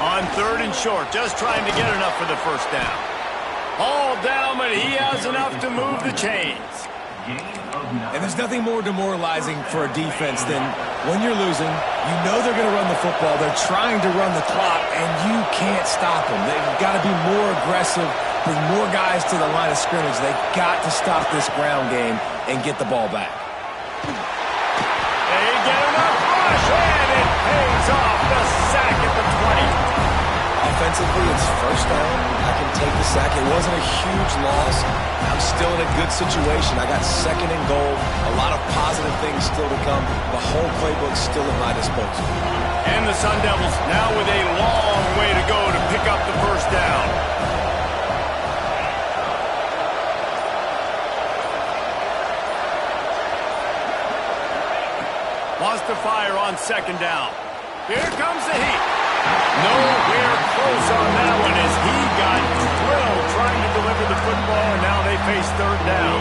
On third and short, just trying to get enough for the first down. All down, but he has enough to move the chains. And there's nothing more demoralizing for a defense than when you're losing, you know they're going to run the football, they're trying to run the clock, and you can't stop them. They've got to be more aggressive, bring more guys to the line of scrimmage. They've got to stop this ground game and get the ball back. They get enough rush, and it pays off. The sack at the 20. Offensively, it's first down. I can take the sack. It wasn't a huge loss. I'm still in a good situation. I got second and goal. A lot of positive things still to come. The whole playbook's still at my disposal. And the Sun Devils now with a long way to go to pick up the first down. Wants to fire on second down. Here comes the heat. Nowhere close on that one as he got drilled trying to deliver the football, and now they face third down.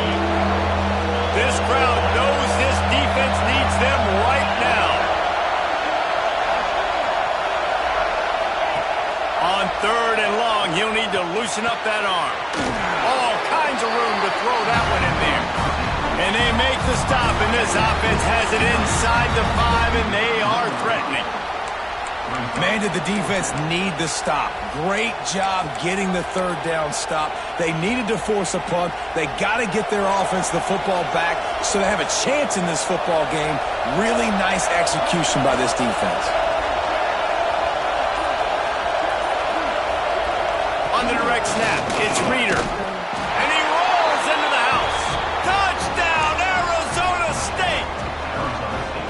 This crowd knows this defense needs them right now. On third and long, he'll need to loosen up that arm. All kinds of room to throw that one in there. And they make the stop, and this offense has it inside the 5, and they are threatening. Man, did the defense need the stop. Great job getting the third down stop. They needed to force a punt. They got to get their offense the football back so they have a chance in this football game. Really nice execution by this defense. On the direct snap, it's Reeder. And he rolls into the house. Touchdown, Arizona State!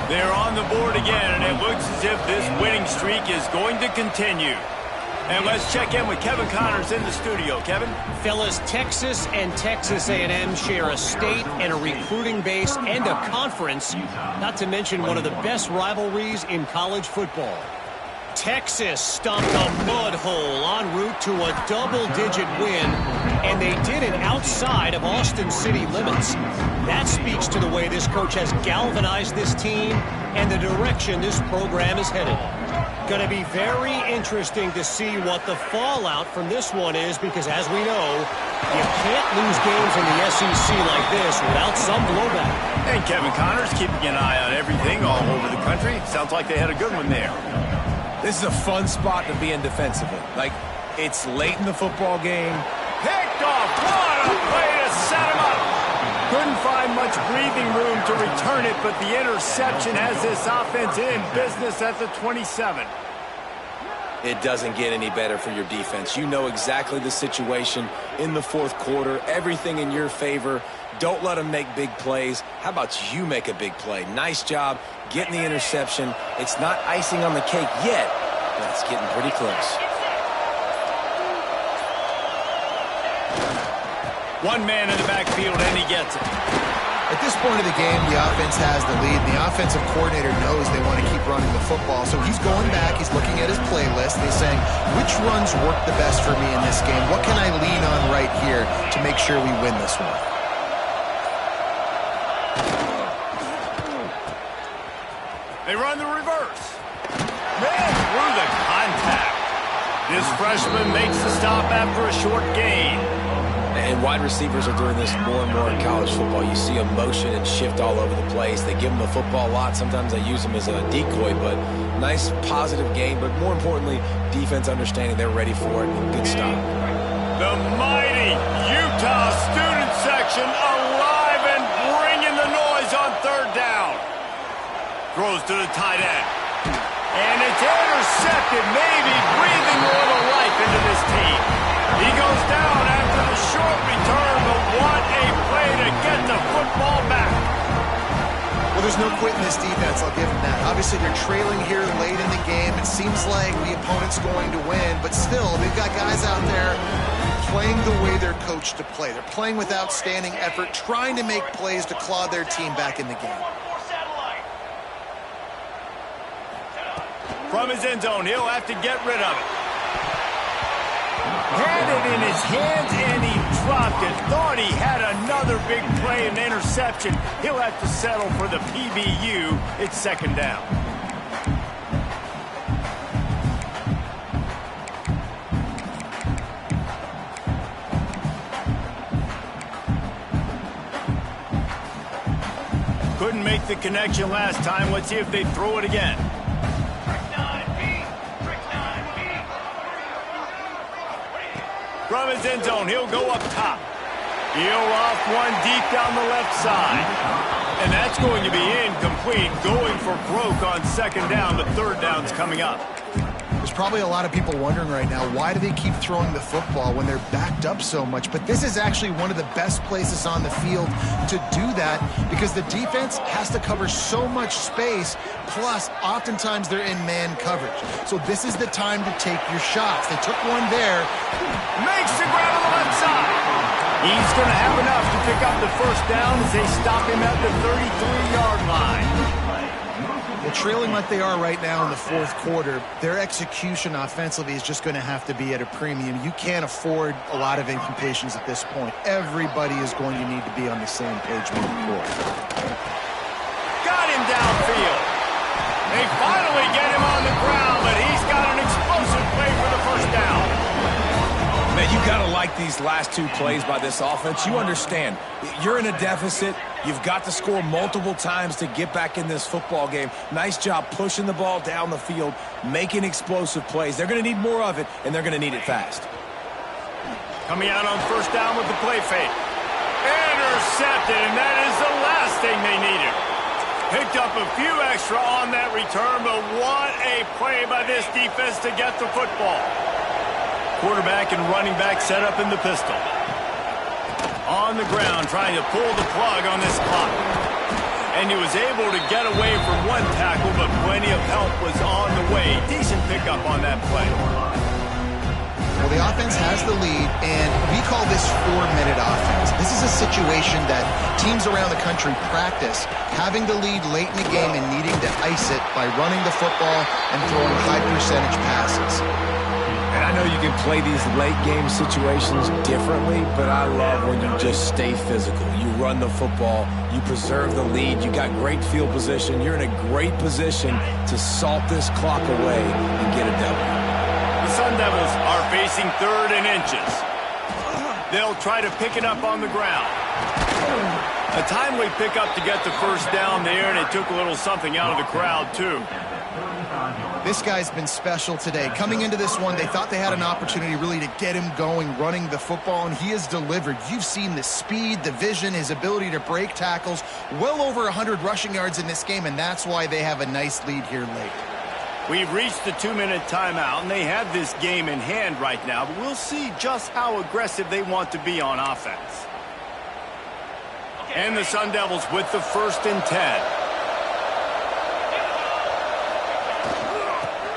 They're on the board again, and it looks as if this winning streak is going to continue. And let's check in with Kevin Connors in the studio. Kevin? Fellas, Texas and Texas A&M share a state and a recruiting base and a conference, not to mention one of the best rivalries in college football. Texas stomped a mud hole en route to a double-digit win, and they did it outside of Austin city limits. That speaks to the way this coach has galvanized this team and the direction this program is headed. Going to be very interesting to see what the fallout from this one is, because as we know, you can't lose games in the SEC like this without some blowback. And Kevin Connors keeping an eye on everything all over the country. Sounds like they had a good one there. This is a fun spot to be in defensively. Like, it's late in the football game. Picked off. What a play to set him up. Couldn't find much breathing room to return it, but the interception has this offense in business at the 27. It doesn't get any better for your defense. You know exactly the situation in the fourth quarter. Everything in your favor. Don't let them make big plays. How about you make a big play? Nice job getting the interception. It's not icing on the cake yet, but it's getting pretty close. One man in the backfield, and he gets it. At this point of the game, the offense has the lead. The offensive coordinator knows they want to keep running the football. So he's going back. He's looking at his playlist. And he's saying, which runs work the best for me in this game? What can I lean on right here to make sure we win this one? They run the reverse. Man through the contact. This freshman makes the stop after a short gain. And And wide receivers are doing this more and more in college football. You see them motion and shift all over the place. They give them the football a lot. Sometimes they use them as a decoy, but nice positive game. But more importantly, defense understanding they're ready for it. Good stop. The mighty Utah student section alive and bringing the noise on third down. Throws to the tight end. And it's intercepted, maybe breathing a little life into this team. He goes down after the short return, but what a play to get the football back. Well, there's no quitting this defense, I'll give them that. Obviously, they're trailing here late in the game. It seems like the opponent's going to win, but still, they've got guys out there playing the way they're coached to play. They're playing with outstanding effort, trying to make plays to claw their team back in the game. From his end zone, he'll have to get rid of it. Had it in his hands, and he dropped it. Thought he had another big play and interception. He'll have to settle for the PBU. It's second down. Couldn't make the connection last time. Let's see if they throw it again. From his end zone, he'll go up top. He'll off one deep down the left side. And that's going to be incomplete. Going for broke on second down, but third down's coming up. There's probably a lot of people wondering right now, why do they keep throwing the football when they're backed up so much? But this is actually one of the best places on the field to do that because the defense has to cover so much space, plus oftentimes they're in man coverage. So this is the time to take your shots. They took one there. Makes the grab on the left side. He's going to have enough to pick up the first down as they stop him at the 33-yard line. Well, trailing like they are right now in the fourth quarter, their execution offensively is just going to have to be at a premium. You can't afford a lot of incompletions at this point. Everybody is going to need to be on the same page moving forward. Got him downfield. They finally get him on the ground, but he's got an explosive play for the first down. Man, you got to like these last two plays by this offense. You understand, you're in a deficit. You've got to score multiple times to get back in this football game. Nice job pushing the ball down the field, making explosive plays. They're going to need more of it, and they're going to need it fast. Coming out on first down with the play fake. Intercepted, and that is the last thing they needed. Picked up a few extra on that return, but what a play by this defense to get the football. Quarterback and running back set up in the pistol. On the ground, trying to pull the plug on this clock. And he was able to get away from one tackle, but plenty of help was on the way. Decent pickup on that play. Well, the offense has the lead, and we call this 4-minute offense. This is a situation that teams around the country practice, having the lead late in the game and needing to ice it by running the football and throwing high-percentage passes. And I know you can play these late game situations differently, but I love when you just stay physical. You run the football, you preserve the lead, you got great field position, you're in a great position to salt this clock away and get a W. The Sun Devils are facing third and inches. They'll try to pick it up on the ground. A timely pickup to get the first down there, and it took a little something out of the crowd, too. This guy's been special today. Coming into this one, they thought they had an opportunity really to get him going, running the football, and he has delivered. You've seen the speed, the vision, his ability to break tackles, well over 100 rushing yards in this game, and that's why they have a nice lead here late. We've reached the 2-minute timeout, and they have this game in hand right now, but we'll see just how aggressive they want to be on offense. And the Sun Devils with the 1st and 10.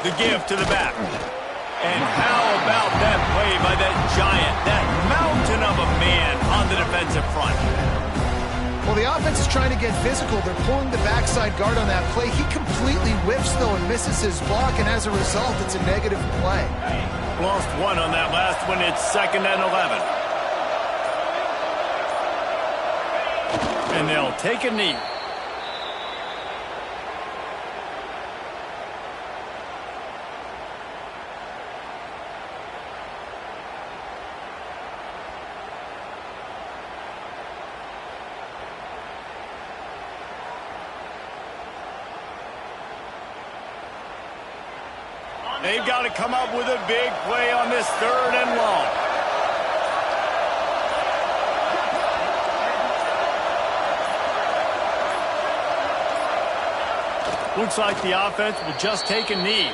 The give to the back. And how about that play by that giant, that mountain of a man on the defensive front? Well, the offense is trying to get physical. They're pulling the backside guard on that play. He completely whiffs, though, and misses his block, and as a result, it's a negative play. Lost one on that last one. It's 2nd and 11. And they'll take a knee. They've got to come up with a big play on this 3rd and long. Looks like the offense will just take a knee.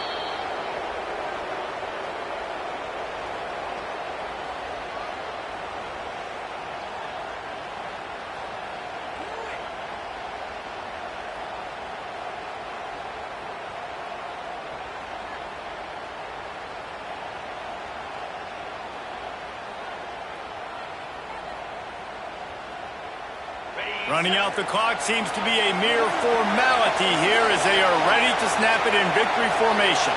Running out the clock seems to be a mere formality here as they are ready to snap it in victory formation.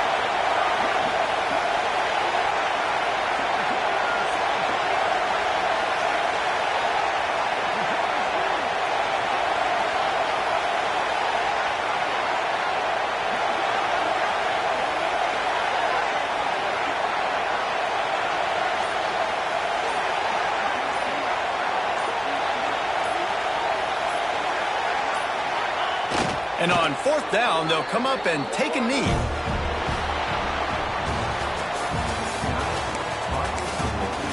And on 4th down, they'll come up and take a knee.